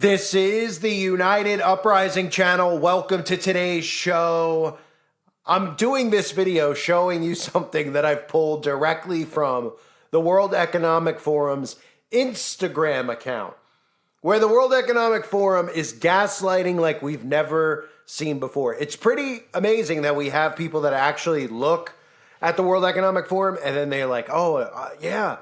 This is the United Uprising channel. Welcome to today's show. I'm doing this video showing you something that I've pulled directly from the World Economic Forum's Instagram account, where the World Economic Forum is gaslighting like we've never seen before. It's pretty amazing that we have people that actually look at the World Economic Forum and then they're like, I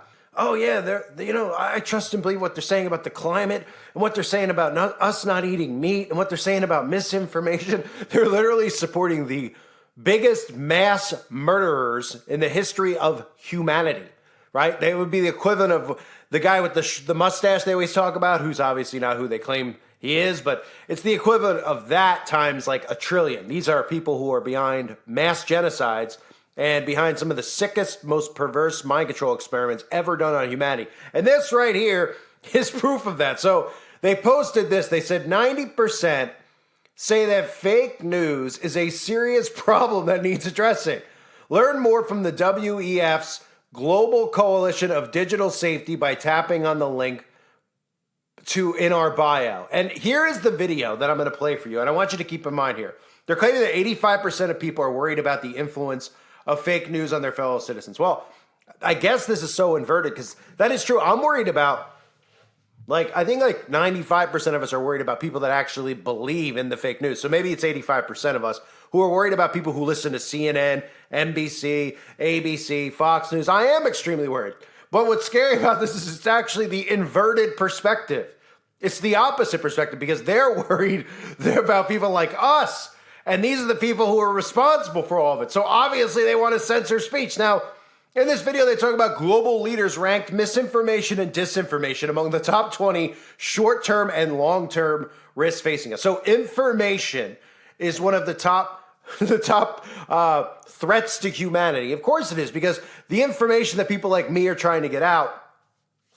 trust and believe what they're saying about the climate and what they're saying about us not eating meat and what they're saying about misinformation. They're literally supporting the biggest mass murderers in the history of humanity, right? They would be the equivalent of the guy with the mustache they always talk about, who's obviously not who they claim he is, but it's the equivalent of that times like a trillion. These are people who are behind mass genocides and behind some of the sickest, most perverse mind control experiments ever done on humanity. And this right here is proof of that. So they posted this. They said 90% say that fake news is a serious problem that needs addressing. Learn more from the WEF's Global Coalition of Digital Safety by tapping on the link in our bio. And here is the video that I'm going to play for you. And I want you to keep in mind here. They're claiming that 85% of people are worried about the influence of fake news on their fellow citizens. Well, I guess this is so inverted because that is true. I'm worried about, I think 95% of us are worried about people that actually believe in the fake news. So maybe it's 85% of us who are worried about people who listen to CNN, NBC, ABC, Fox News. I am extremely worried. But what's scary about this is it's actually the inverted perspective. It's the opposite perspective because they're worried about people like us. And these are the people who are responsible for all of it. So obviously they want to censor speech. Now, in this video, they talk about global leaders ranked misinformation and disinformation among the top 20 short-term and long-term risks facing us. So information is one of the top threats to humanity. Of course it is, because the information that people like me are trying to get out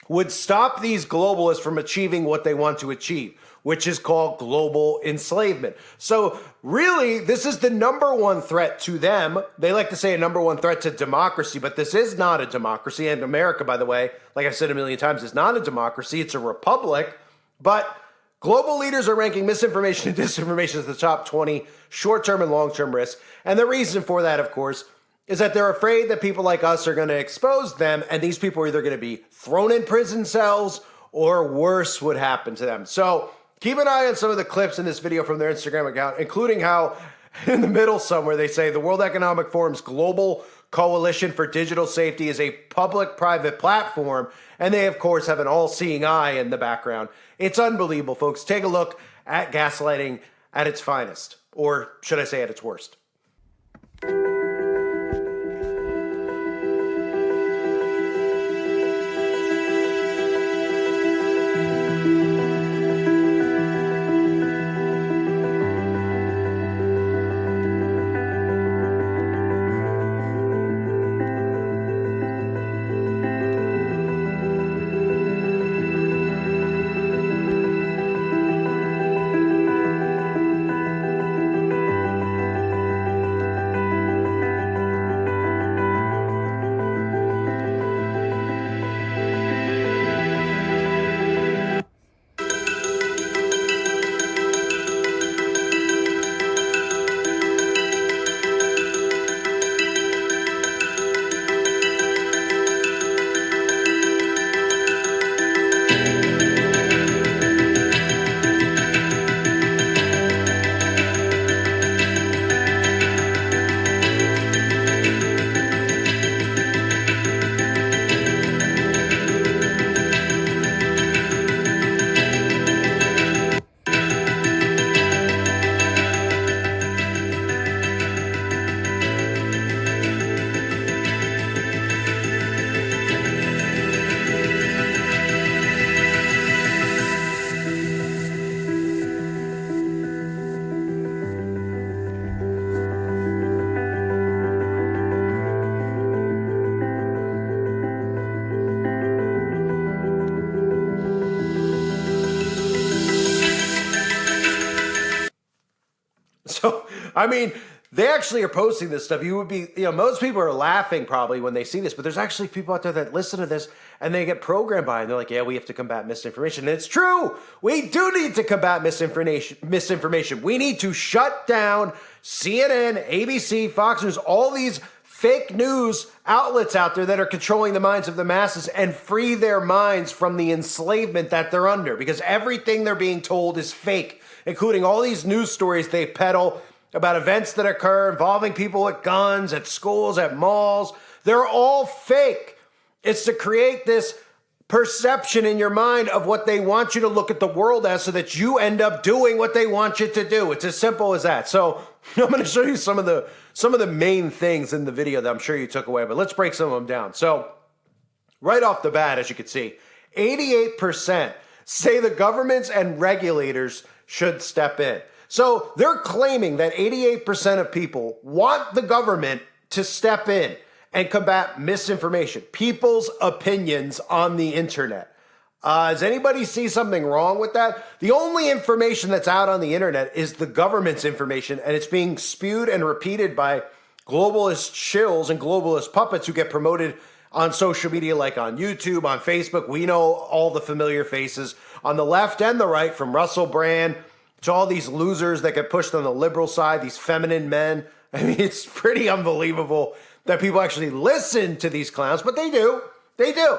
would stop these globalists from achieving what they want to achieve, which is called global enslavement. So really, this is the number one threat to them. They like to say a number one threat to democracy, but this is not a democracy. And America, by the way, like I've said a million times, is not a democracy. It's a republic. But global leaders are ranking misinformation and disinformation as the top 20 short-term and long-term risks. And the reason for that, of course, is that they're afraid that people like us are going to expose them, and these people are either going to be thrown in prison cells or worse would happen to them. So keep an eye on some of the clips in this video from their Instagram account, including how in the middle somewhere they say the World Economic Forum's Global Coalition for Digital Safety is a public-private platform, and they, of course, have an all-seeing eye in the background. It's unbelievable, folks. Take a look at gaslighting at its finest, or should I say at its worst. So, I mean, they actually are posting this stuff. You would be, most people are laughing probably when they see this, but there's actually people out there that listen to this and they get programmed by it. And they're like, yeah, we have to combat misinformation. And it's true. We do need to combat misinformation. We need to shut down CNN, ABC, Fox News, all these fake news outlets out there that are controlling the minds of the masses and free their minds from the enslavement that they're under, because everything they're being told is fake, including all these news stories they peddle about events that occur involving people with guns at schools, at malls. They're all fake. It's to create this perception in your mind of what they want you to look at the world as so that you end up doing what they want you to do. It's as simple as that. So I'm going to show you some of the main things in the video that I'm sure you took away, but let's break some of them down. So right off the bat, as you can see, 88% say the governments and regulators should step in. So they're claiming that 88% of people want the government to step in and combat misinformation, people's opinions on the internet. Does anybody see something wrong with that? The only information that's out on the internet is the government's information, and it's being spewed and repeated by globalist shills and globalist puppets who get promoted on social media like on YouTube, on Facebook. We know all the familiar faces on the left and the right, from Russell Brand to all these losers that get pushed on the liberal side, these feminine men. I mean, it's pretty unbelievable that people actually listen to these clowns, but they do. They do.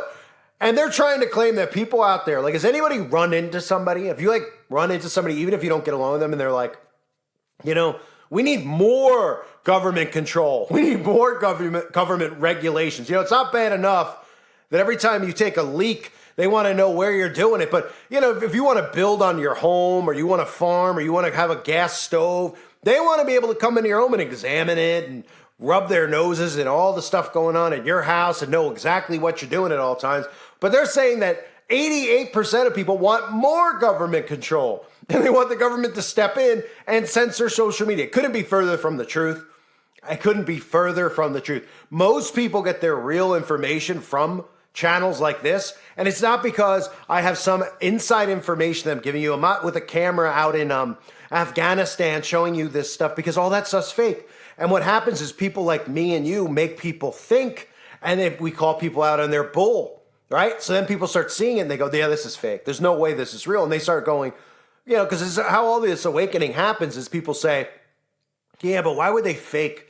And they're trying to claim that people out there, like, has anybody run into somebody? If you run into somebody, even if you don't get along with them, and they're like, we need more government control. We need more government regulations. It's not bad enough that every time you take a leak, they want to know where you're doing it. But, if you want to build on your home, or you want to farm, or you want to have a gas stove, they want to be able to come into your home and examine it and rub their noses at all the stuff going on at your house and know exactly what you're doing at all times. But they're saying that 88% of people want more government control, and they want the government to step in and censor social media. It couldn't be further from the truth. I couldn't be further from the truth. Most people get their real information from channels like this, and it's not because I have some inside information that I'm giving you. I'm not with a camera out in Afghanistan showing you this stuff, because all that stuff's fake. And what happens is people like me and you make people think, and then we call people out on their bull, right? So then people start seeing it and they go, yeah, this is fake. There's no way this is real. And they start going, because this is how all this awakening happens, is people say, yeah, but why would they fake,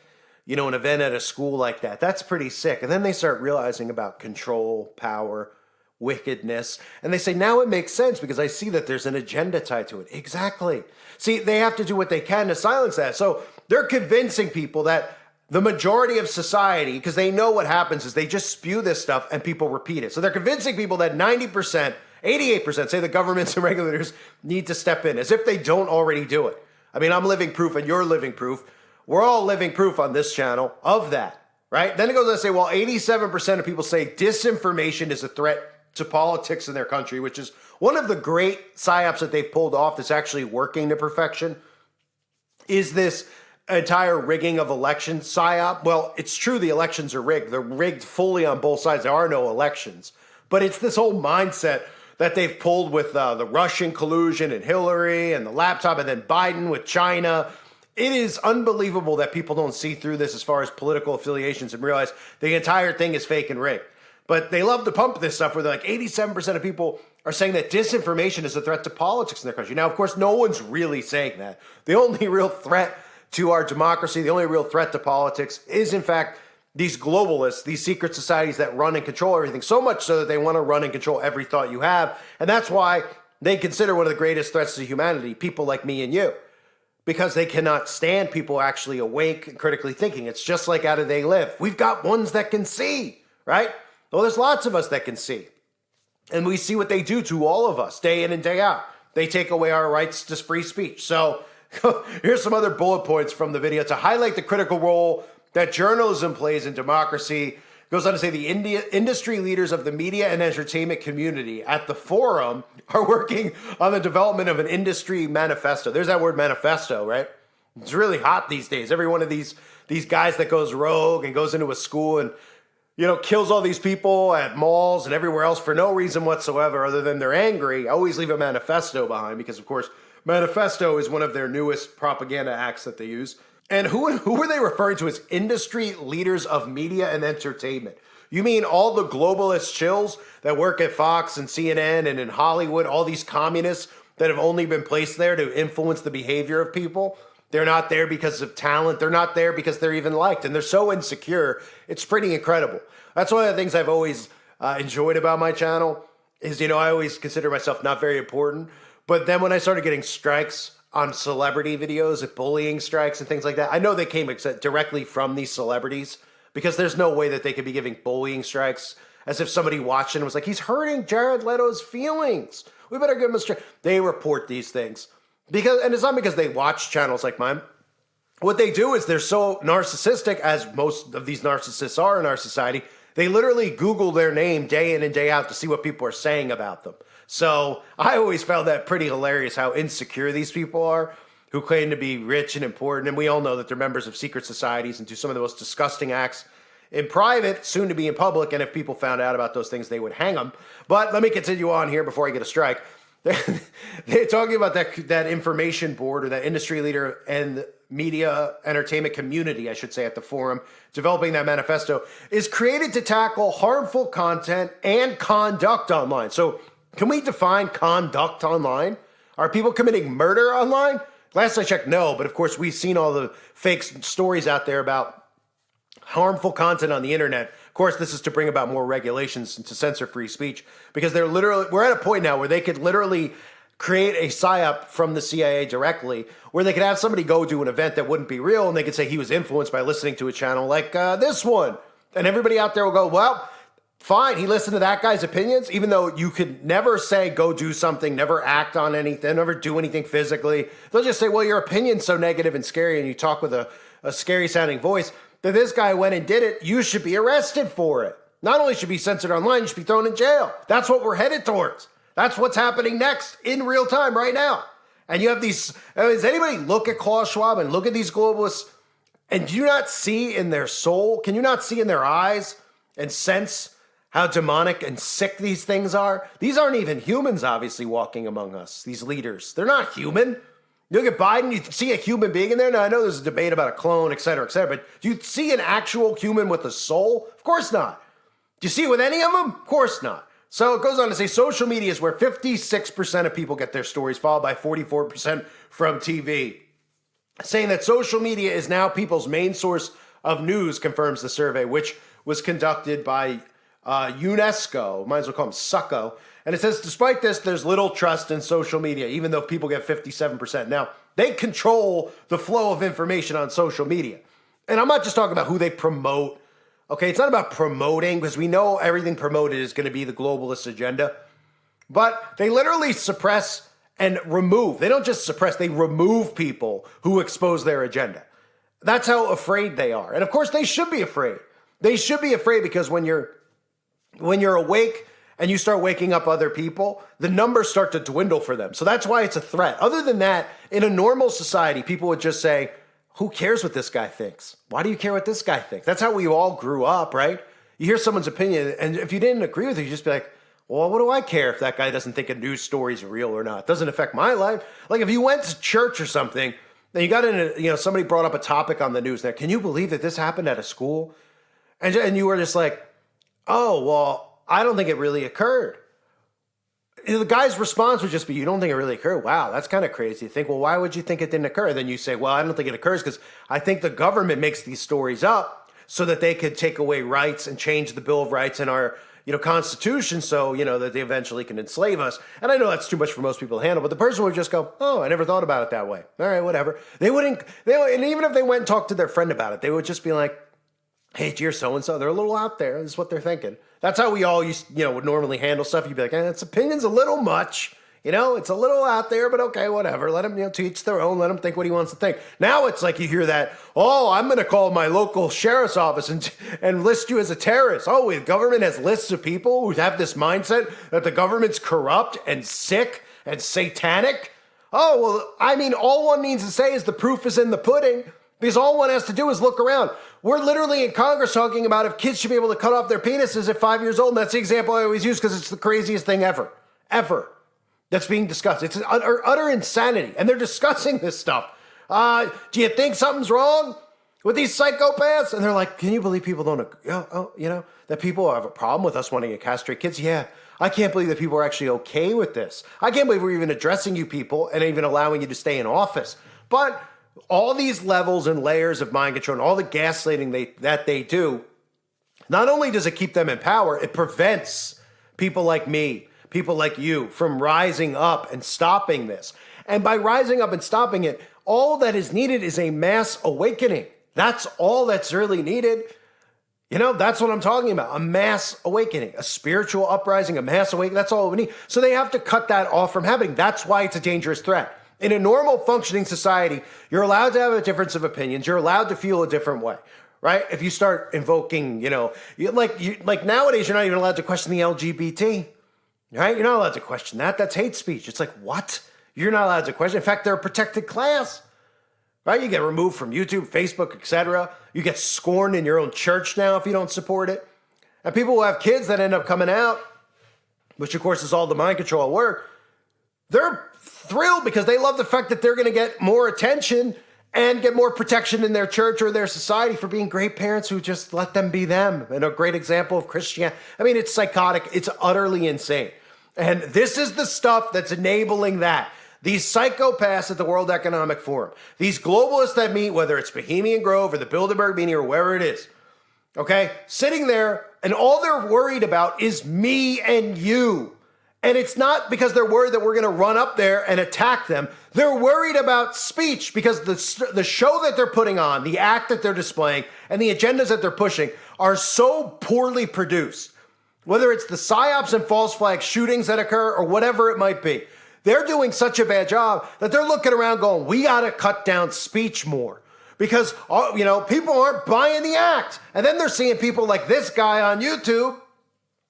an event at a school like that? That's pretty sick. And then they start realizing about control, power, wickedness. And they say, now it makes sense because I see that there's an agenda tied to it. Exactly. See, they have to do what they can to silence that. So they're convincing people that the majority of society, because they know what happens is they just spew this stuff and people repeat it. So they're convincing people that 90%, 88% say the governments and regulators need to step in, as if they don't already do it. I mean, I'm living proof and you're living proof. We're all living proof on this channel of that, right? Then it goes on to say, well, 87% of people say disinformation is a threat to politics in their country, which is one of the great psyops that they've pulled off that's actually working to perfection, is this entire rigging of elections psyop. Well, it's true the elections are rigged. They're rigged fully on both sides. There are no elections. But it's this whole mindset that they've pulled with the Russian collusion and Hillary and the laptop, and then Biden with China. It is unbelievable that people don't see through this as far as political affiliations and realize the entire thing is fake and rigged. But they love to pump this stuff where they're like 87% of people are saying that disinformation is a threat to politics in their country. Now, of course, no one's really saying that. The only real threat to our democracy, the only real threat to politics is, in fact, these globalists, these secret societies that run and control everything, so much so that they want to run and control every thought you have. And that's why they consider one of the greatest threats to humanity people like me and you, because they cannot stand people actually awake and critically thinking. It's just like How Do They Live? We've got ones that can see, right? Well, there's lots of us that can see. And we see what they do to all of us day in and day out. They take away our rights to free speech. So here's some other bullet points from the video to highlight the critical role that journalism plays in democracy. It goes on to say the industry leaders of the media and entertainment community at the forum are working on the development of an industry manifesto. There's that word manifesto, right? It's really hot these days. Every one of these guys that goes rogue and goes into a school and kills all these people at malls and everywhere else for no reason whatsoever other than they're angry, always leave a manifesto behind because, of course, manifesto is one of their newest propaganda acts that they use. And who were they referring to as industry leaders of media and entertainment? You mean all the globalist chills that work at Fox and CNN and in Hollywood, all these communists that have only been placed there to influence the behavior of people? They're not there because of talent. They're not there because they're even liked. And they're so insecure. It's pretty incredible. That's one of the things I've always enjoyed about my channel is, I always consider myself not very important. But then when I started getting strikes on celebrity videos, bullying strikes and things like that, I know they came directly from these celebrities, because there's no way that they could be giving bullying strikes as if somebody watching was like, he's hurting Jared Leto's feelings. We better give him a strike. They report these things. And it's not because they watch channels like mine. What they do is they're so narcissistic, as most of these narcissists are in our society, they literally Google their name day in and day out to see what people are saying about them. So I always found that pretty hilarious how insecure these people are, who claim to be rich and important. And we all know that they're members of secret societies and do some of the most disgusting acts in private, soon to be in public. And if people found out about those things, they would hang them. But let me continue on here before I get a strike. They're talking about that information board, or that industry leader and media entertainment community, I should say, at the forum, developing that manifesto, is created to tackle harmful content and conduct online. So can we define conduct online? Are people committing murder online? Last I checked, no. But of course, we've seen all the fake stories out there about harmful content on the internet. Of course, this is to bring about more regulations and to censor free speech, because we're at a point now where they could literally create a psyop from the CIA directly, where they could have somebody go do an event that wouldn't be real, and they could say he was influenced by listening to a channel like this one. And everybody out there will go, well, fine, he listened to that guy's opinions, even though you could never say go do something, never act on anything, never do anything physically. They'll just say, well, your opinion's so negative and scary, and you talk with a scary sounding voice, that this guy went and did it. You should be arrested for it. Not only should be censored online, you should be thrown in jail. That's what we're headed towards. That's what's happening next in real time right now. And you have these, does anybody look at Klaus Schwab and look at these globalists, and do you not see in their soul, can you not see in their eyes and sense how demonic and sick these things are? These aren't even humans, obviously, walking among us, these leaders. They're not human. You look at Biden, you see a human being in there. Now, I know there's a debate about a clone, et cetera, but do you see an actual human with a soul? Of course not. Do you see it with any of them? Of course not. So it goes on to say social media is where 56% of people get their stories, followed by 44% from TV. Saying that social media is now people's main source of news, confirms the survey, which was conducted by UNESCO, might as well call them Succo. And it says, despite this, there's little trust in social media, even though people get 57%. Now, they control the flow of information on social media. And I'm not just talking about who they promote. Okay, it's not about promoting, because we know everything promoted is going to be the globalist agenda. But they literally suppress and remove. They don't just suppress, they remove people who expose their agenda. That's how afraid they are. And of course, they should be afraid. They should be afraid, because when you're awake and you start waking up other people, the numbers start to dwindle for them. So that's why it's a threat. Other than that, in a normal society, people would just say, who cares what this guy thinks? Why do you care what this guy thinks? That's how we all grew up, right? You hear someone's opinion, and if you didn't agree with it, you just be like, well, what do I care if that guy doesn't think a news story is real or not? It doesn't affect my life. Like if you went to church or something, and you got in somebody brought up a topic on the news there. Can you believe that this happened at a school? And you were just like, oh, well, I don't think it really occurred. The guy's response would just be, you don't think it really occurred? Wow, that's kind of crazy. You think, well, why would you think it didn't occur? Then you say, well, I don't think it occurs because I think the government makes these stories up so that they could take away rights and change the Bill of Rights in our Constitution so, that they eventually can enslave us. And I know that's too much for most people to handle, but the person would just go, oh, I never thought about it that way. All right, whatever. And even if they went and talked to their friend about it, they would just be like, hey, dear so-and-so, they're a little out there. This is what they're thinking. That's how we all would normally handle stuff. You'd be like, its opinion's a little much. It's a little out there, but okay, whatever. Let him, to each their own. Let him think what he wants to think. Now it's like you hear that, oh, I'm going to call my local sheriff's office and list you as a terrorist. Oh, the government has lists of people who have this mindset that the government's corrupt and sick and satanic. Oh, well, all one needs to say is the proof is in the pudding. Because all one has to do is look around. We're literally in Congress talking about if kids should be able to cut off their penises at 5 years old. And that's the example I always use because it's the craziest thing ever. Ever. That's being discussed. It's utter insanity. And they're discussing this stuff. Do you think something's wrong with these psychopaths? And they're like, can you believe people don't, that people have a problem with us wanting to castrate kids? Yeah. I can't believe that people are actually okay with this. I can't believe we're even addressing you people and even allowing you to stay in office. But all these levels and layers of mind control and all the gaslighting that they do, not only does it keep them in power, it prevents people like me, people like you, from rising up and stopping this. And by rising up and stopping it, all that is needed is a mass awakening. That's all that's really needed. That's what I'm talking about. A mass awakening, a spiritual uprising, a mass awakening. That's all we need. So they have to cut that off from happening. That's why it's a dangerous threat. In a normal functioning society, you're allowed to have a difference of opinions. You're allowed to feel a different way, right? If you start invoking, like nowadays, you're not even allowed to question the LGBT, right? You're not allowed to question that. That's hate speech. It's like, what? You're not allowed to question. In fact, they're a protected class, right? You get removed from YouTube, Facebook, etc. You get scorned in your own church now if you don't support it. And people who have kids that end up coming out, which of course is all the mind control at work, they're thrilled because they love the fact that they're going to get more attention and get more protection in their church or their society for being great parents who just let them be them. And a great example of Christianity. I mean, it's psychotic. It's utterly insane. And this is the stuff that's enabling that. These psychopaths at the World Economic Forum, these globalists that meet, whether it's Bohemian Grove or the Bilderberg meeting or wherever it is, okay, sitting there and all they're worried about is me and you. And it's not because they're worried that we're going to run up there and attack them. They're worried about speech because the show that they're putting on, the act that they're displaying, and the agendas that they're pushing are so poorly produced. Whether it's the psyops and false flag shootings that occur or whatever it might be, they're doing such a bad job that they're looking around going, we got to cut down speech more because, people aren't buying the act. And then they're seeing people like this guy on YouTube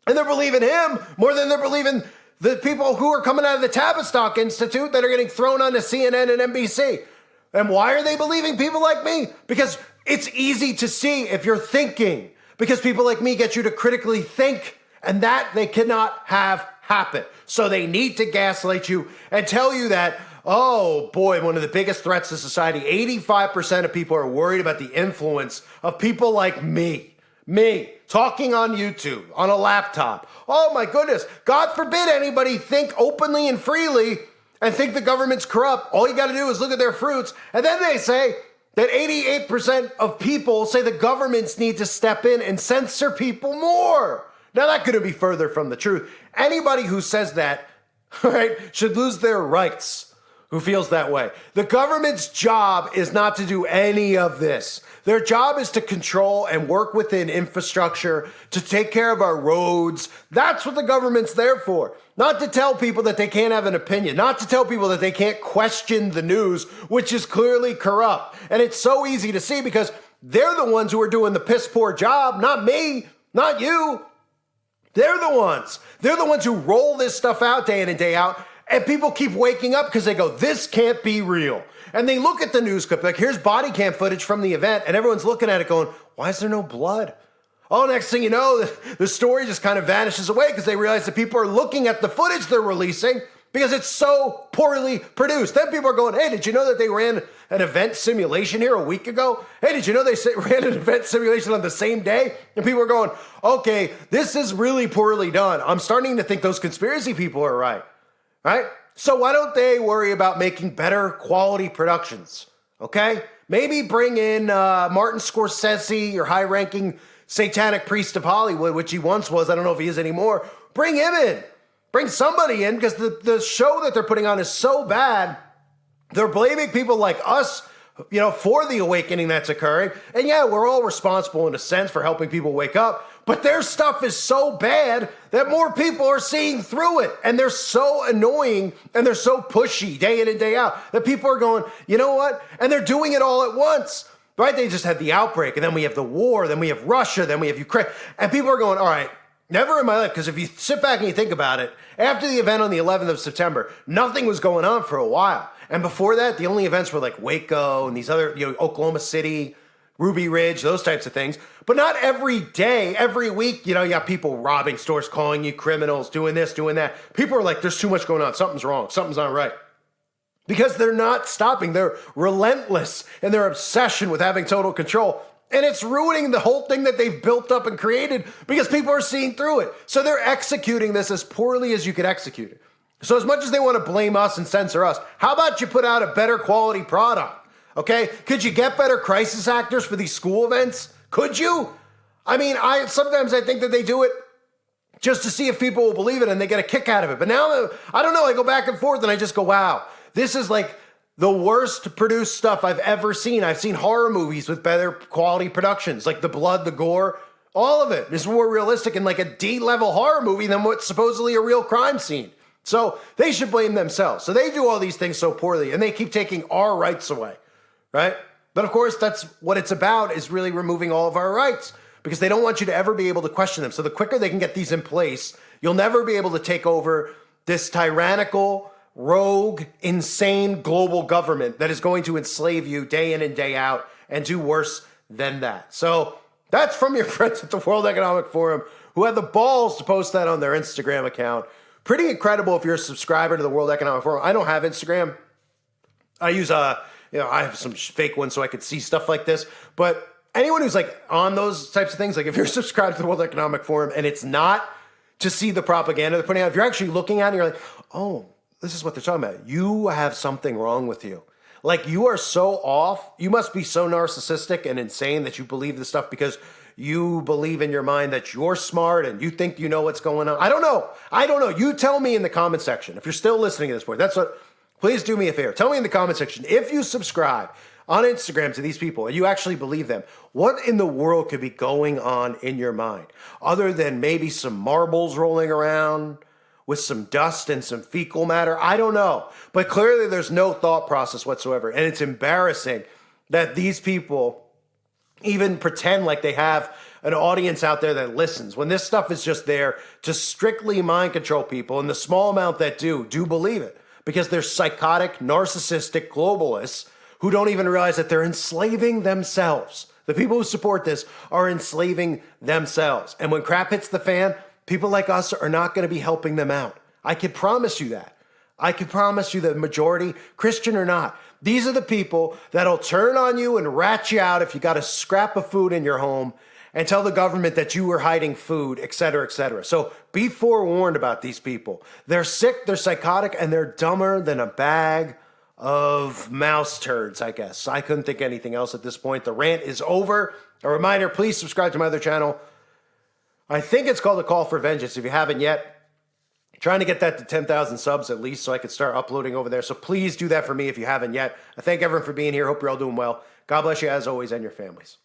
and they're believing him more than they're believing the people who are coming out of the Tavistock Institute that are getting thrown onto CNN and NBC. And why are they believing people like me? Because it's easy to see if you're thinking. Because people like me get you to critically think, and that they cannot have happen. So they need to gaslight you and tell you that, oh boy, one of the biggest threats to society, 85% of people are worried about the influence of people like me, talking on YouTube, on a laptop. Oh my goodness, God forbid anybody think openly and freely and think the government's corrupt. All you got to do is look at their fruits. And then they say that 88% of people say the governments need to step in and censor people more. Now that couldn't be further from the truth. Anybody who says that, right, should lose their rights. Who feels that way? The government's job is not to do any of this. Their job is to control and work within infrastructure, to take care of our roads. That's what the government's there for. Not to tell people that they can't have an opinion, not to tell people that they can't question the news, which is clearly corrupt. And it's so easy to see because they're the ones who are doing the piss poor job, not me, not you. They're the ones. They're the ones who roll this stuff out day in and day out. And people keep waking up because they go, this can't be real. And they look at the news clip, like here's body cam footage from the event, and everyone's looking at it going, why is there no blood? Oh, next thing you know, the story just kind of vanishes away because they realize that people are looking at the footage they're releasing because it's so poorly produced. Then people are going, hey, did you know that they ran an event simulation here a week ago? Hey, did you know they ran an event simulation on the same day? And people are going, okay, this is really poorly done. I'm starting to think those conspiracy people are right. Right? So why don't they worry about making better quality productions? Okay? Maybe bring in Martin Scorsese, your high-ranking satanic priest of Hollywood, which he once was. I don't know if he is anymore. Bring him in. Bring somebody in because the show that they're putting on is so bad. They're blaming people like us, for the awakening that's occurring. And yeah, we're all responsible in a sense for helping people wake up. But their stuff is so bad that more people are seeing through it. And they're so annoying and they're so pushy day in and day out that people are going, you know what? And they're doing it all at once, right? They just had the outbreak and then we have the war, then we have Russia, then we have Ukraine. And people are going, all right, never in my life. Because if you sit back and you think about it, after the event on the 11th of September, nothing was going on for a while. And before that, the only events were like Waco and these other, Oklahoma City, Ruby Ridge, those types of things. But not every day, every week, you have people robbing stores, calling you criminals, doing this, doing that. People are like, there's too much going on. Something's wrong. Something's not right. because they're not stopping. They're relentless in their obsession with having total control. And it's ruining the whole thing that they've built up and created because people are seeing through it. So they're executing this as poorly as you could execute it. So as much as they want to blame us and censor us, how about you put out a better quality product? Okay? Could you get better crisis actors for these school events? Could you? I mean, sometimes I think that they do it just to see if people will believe it and they get a kick out of it. But now, I don't know, I go back and forth and I just go, wow, this is like the worst produced stuff I've ever seen. I've seen horror movies with better quality productions, like the blood, the gore, all of it is more realistic and like a D-level horror movie than what's supposedly a real crime scene. So they should blame themselves. So they do all these things so poorly and they keep taking our rights away, right? But of course, that's what it's about, is really removing all of our rights because they don't want you to ever be able to question them. So the quicker they can get these in place, you'll never be able to take over this tyrannical, rogue, insane global government that is going to enslave you day in and day out and do worse than that. So that's from your friends at the World Economic Forum who had the balls to post that on their Instagram account. Pretty incredible if you're a subscriber to the World Economic Forum. I don't have Instagram. I use I have some fake ones so I could see stuff like this. But anyone who's like on those types of things, like if you're subscribed to the World Economic Forum and it's not to see the propaganda they're putting out, if you're actually looking at it, you're like, oh, this is what they're talking about. You have something wrong with you. Like you are so off. You must be so narcissistic and insane that you believe this stuff because you believe in your mind that you're smart and you think you know what's going on. I don't know. You tell me in the comment section if you're still listening to this point. Please do me a favor. Tell me in the comment section if you subscribe on Instagram to these people and you actually believe them. What in the world could be going on in your mind other than maybe some marbles rolling around with some dust and some fecal matter? I don't know. But clearly there's no thought process whatsoever. And it's embarrassing that these people even pretend like they have an audience out there that listens when this stuff is just there to strictly mind control people. And the small amount that do believe it because they're psychotic, narcissistic globalists who don't even realize that they're enslaving themselves. The people who support this are enslaving themselves. And when crap hits the fan, people like us are not going to be helping them out. I can promise you that. I can promise you the majority, Christian or not, these are the people that'll turn on you and rat you out if you got a scrap of food in your home and tell the government that you were hiding food, et cetera, et cetera. So be forewarned about these people. They're sick, they're psychotic, and they're dumber than a bag of mouse turds, I guess. I couldn't think anything else at this point. The rant is over. A reminder, please subscribe to my other channel. I think it's called The Call for Vengeance. If you haven't yet, trying to get that to 10,000 subs at least so I could start uploading over there. So please do that for me if you haven't yet. I thank everyone for being here. Hope you're all doing well. God bless you as always and your families.